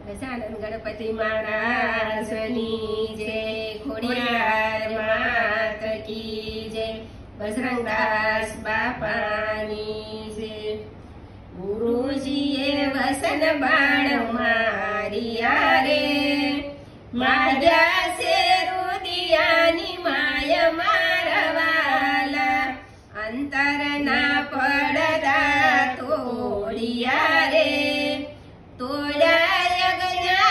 ગજાનન ગણપતિ મહારાજની જય, ખોડિયાર માત કી જય, બજરંગદાસ બાપાની જય। ગુરુજીએ વસન બાણ મારિયા રે, માર્યા છે રુદિયાની માય મારવાલા, અંતરના પડદા તોડિયા રે, તોડ્યા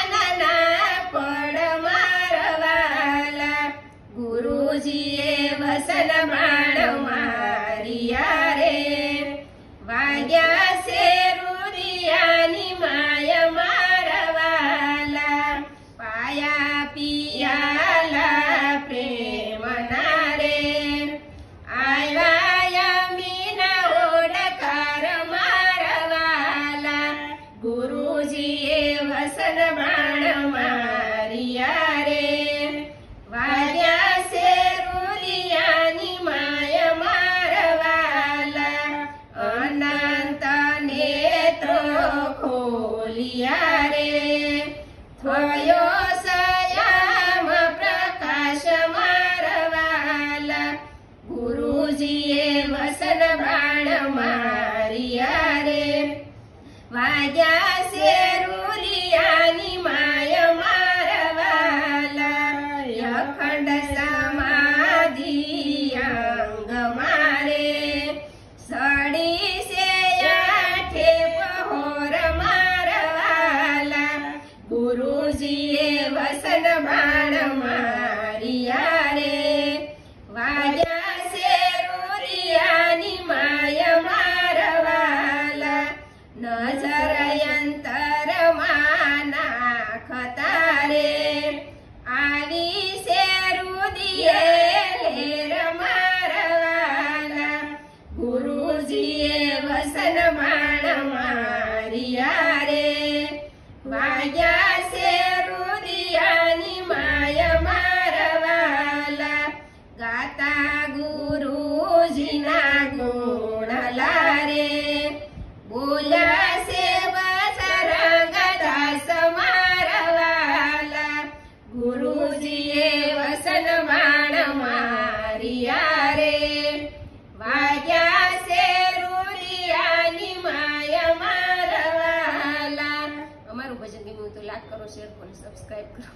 જ્ઞાનના પડ મારવાલા, ગુરુજીએ વસન બાણ મારિયા રે, વાગ્યા છે રુદિયાની માય મારવાલા, પાયા પિયાલા પ્રેમના રે, આવ્યા મીના ઓડકાર મારવાલા, ગુરુજીએ વસન બાણ મારિયા રે, વાગ્યા છે રુદિયાની માય મારવાલા, અનંત નેત્રો ખોલિયા રે, થયો સયામ પ્રકાશ મારવાલા, ગુરુજીએ વસન બાણ મારિયા રે, વાગ્યા છે રુદિયાની માય મારવાલા, અખંડ સમાધિ અંગ મારે, સડી છે આઠે પહોર મારવાલા, ગુરુજીએ વસન બાણ મારિયા રે, વાગ્યા છે રુદિયાની માય મારવાલા, નજર અંતરમાં નાખતા રે, આવી છે રુદિયે લેર મારવાલા, ગુરુજીએ વસન બાણ મારિયા રે, વાગ્યા છે રુદિયાની માય મારવાલા, ગાતા ગુરુજીના ગુણ લારે, બોલ્યા છે બજરંગદાસ મારવાલા, ગુરુજીએ વસન બાણ મારિયા રે, વાગ્યા છે રુદિયાની માય મારવાલા। અમારું ભજન ગમ્યું તો લાઈક કરો, શેર કરો, સબસ્ક્રાઇબ કરો।